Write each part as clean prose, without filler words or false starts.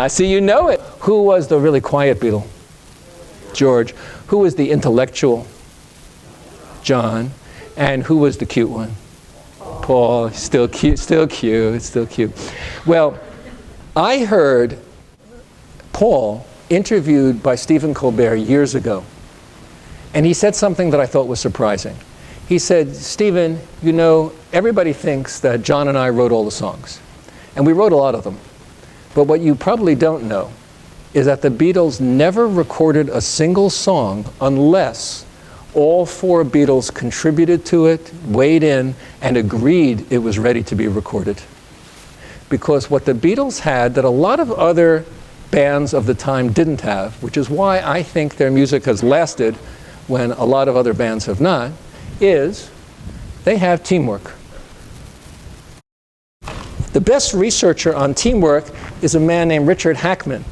I see you know it. Who was the really quiet Beatle? George. Who was the intellectual? John. And who was the cute one? Paul. Still cute, still cute, still cute. Well, I heard Paul interviewed by Stephen Colbert years ago. And he said something that I thought was surprising. He said, Stephen, you know, everybody thinks that John and I wrote all the songs. And we wrote a lot of them. But what you probably don't know is that the Beatles never recorded a single song unless all four Beatles contributed to it, weighed in, and agreed it was ready to be recorded. Because what the Beatles had that a lot of other bands of the time didn't have, which is why I think their music has lasted when a lot of other bands have not, is they have teamwork. The best researcher on teamwork is a man named Richard Hackman,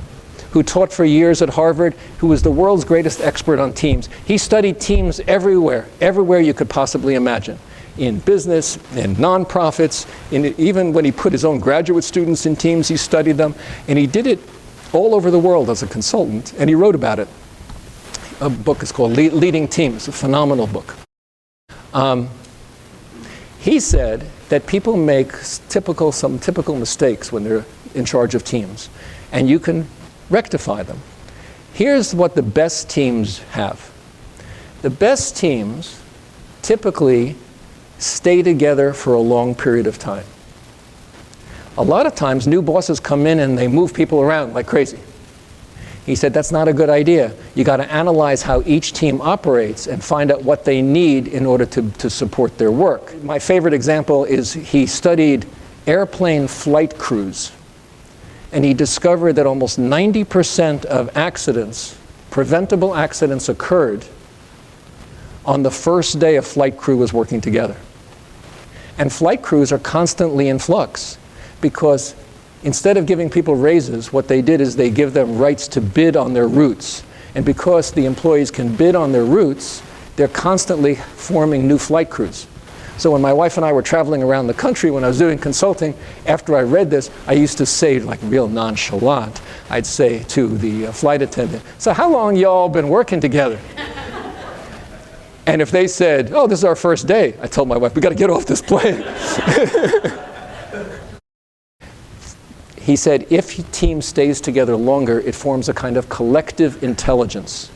who taught for years at Harvard, who was the world's greatest expert on teams. He studied teams everywhere you could possibly imagine. In business, in nonprofits, even when he put his own graduate students in teams, he studied them. And he did it all over the world as a consultant, and he wrote about it. A book is called Leading Teams, a phenomenal book. He said that people make some typical mistakes when they're in charge of teams, and you can rectify them. Here's what the best teams have. The best teams typically stay together for a long period of time. A lot of times new bosses come in and they move people around like crazy. He said that's not a good idea. You got to analyze how each team operates and find out what they need in order to support their work. My favorite example is he studied airplane flight crews, and he discovered that almost 90% of accidents, preventable accidents, occurred on the first day a flight crew was working together. And flight crews are constantly in flux because instead of giving people raises, what they did is they give them rights to bid on their routes. And because the employees can bid on their routes, they're constantly forming new flight crews. So when my wife and I were traveling around the country when I was doing consulting, after I read this, I used to say, like real nonchalant, I'd say to the flight attendant, so how long y'all been working together? And if they said, oh, this is our first day, I told my wife, we got to get off this plane. He said, if a team stays together longer, it forms a kind of collective intelligence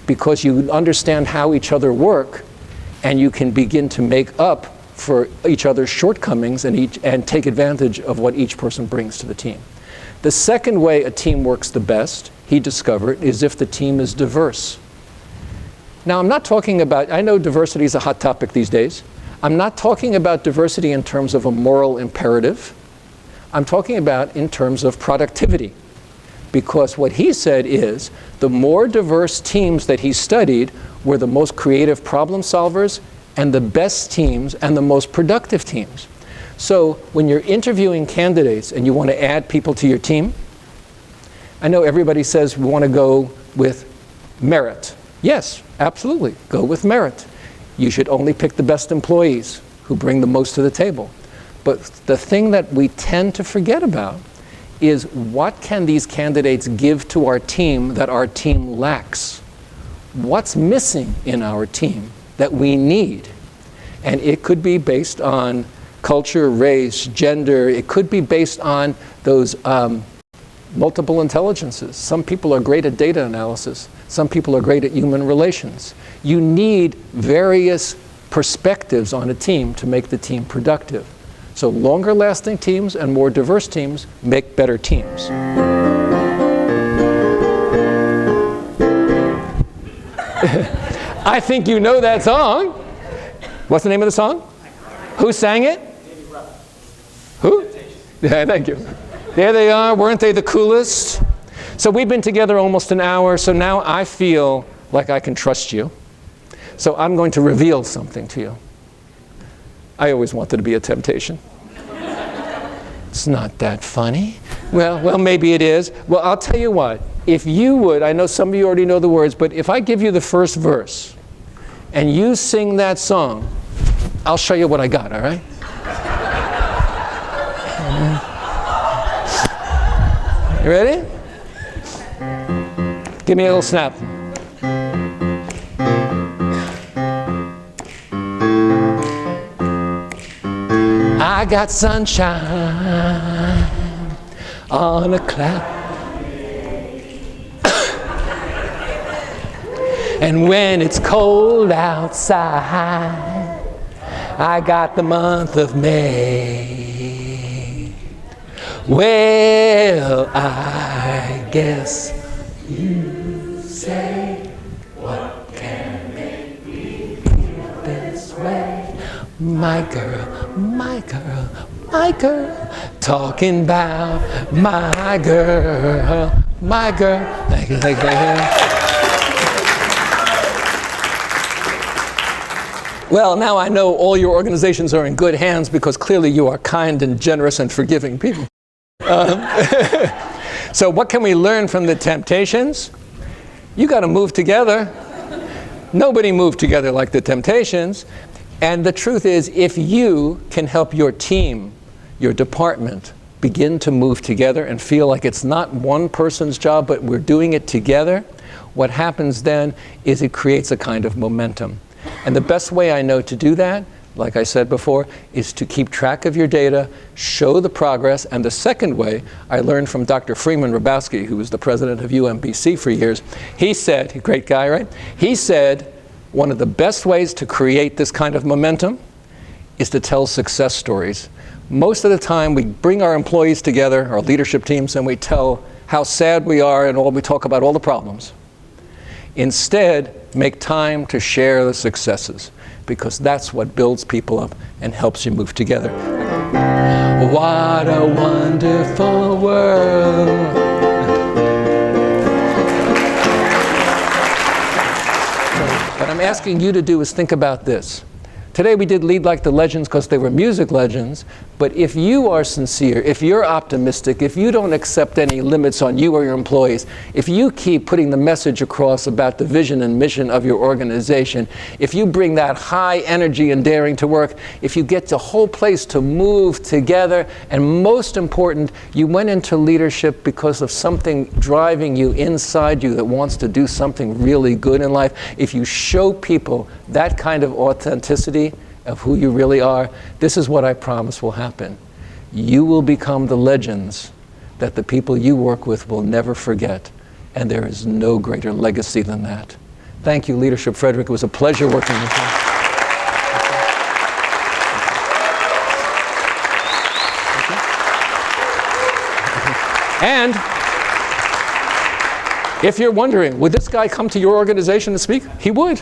because you understand how each other work and you can begin to make up for each other's shortcomings and take advantage of what each person brings to the team. The second way a team works the best, he discovered, is if the team is diverse. Now, I'm not talking about, I know diversity is a hot topic these days. I'm not talking about diversity in terms of a moral imperative. I'm talking about in terms of productivity. Because what he said is the more diverse teams that he studied were the most creative problem solvers and the best teams and the most productive teams. So when you're interviewing candidates and you want to add people to your team, I know everybody says we want to go with merit. Yes, absolutely, go with merit. You should only pick the best employees who bring the most to the table. But the thing that we tend to forget about is what can these candidates give to our team that our team lacks? What's missing in our team that we need? And it could be based on culture, race, gender. It could be based on those multiple intelligences. Some people are great at data analysis. Some people are great at human relations. You need various perspectives on a team to make the team productive. So longer lasting teams and more diverse teams make better teams. I think you know that song. What's the name of the song? Who sang it? Who? Yeah, thank you. There they are. Weren't they the coolest? So we've been together almost an hour, so now I feel like I can trust you. So I'm going to reveal something to you. I always wanted to be a temptation. It's not that funny. Well, maybe it is. Well, I'll tell you what. If you would, I know some of you already know the words, but if I give you the first verse and you sing that song, I'll show you what I got, all right? You ready? Give me a little snap. I got sunshine on a cloud. And when it's cold outside, I got the month of May. Well, I guess you say, what can make me feel this way? My girl, my girl, my girl, talking about my girl, my girl. Thank you, thank you, thank you. Well, now I know all your organizations are in good hands because clearly you are kind and generous and forgiving people. So what can we learn from the Temptations? You got to move together. Nobody moved together like the Temptations. And the truth is, if you can help your team, your department, begin to move together and feel like it's not one person's job, but we're doing it together, what happens then is it creates a kind of momentum. And the best way I know to do that, like I said before, is to keep track of your data, show the progress. And the second way I learned from Dr. Freeman Hrabowski, who was the president of UMBC for years. He said, great guy, right? He said, one of the best ways to create this kind of momentum is to tell success stories. Most of the time we bring our employees together, our leadership teams, and we tell how sad we are and we talk about all the problems. Instead, make time to share the successes, because that's what builds people up and helps you move together. What a wonderful world. What I'm asking you to do is think about this. Today we did Lead Like the Legends because they were music legends, but if you are sincere, if you're optimistic, if you don't accept any limits on you or your employees, if you keep putting the message across about the vision and mission of your organization, if you bring that high energy and daring to work, if you get the whole place to move together, and most important, you went into leadership because of something driving you inside you that wants to do something really good in life, if you show people that kind of authenticity of who you really are, this is what I promise will happen. You will become the legends that the people you work with will never forget, and there is no greater legacy than that. Thank you, Leadership Frederick. It was a pleasure working with you. And if you're wondering, would this guy come to your organization to speak? He would.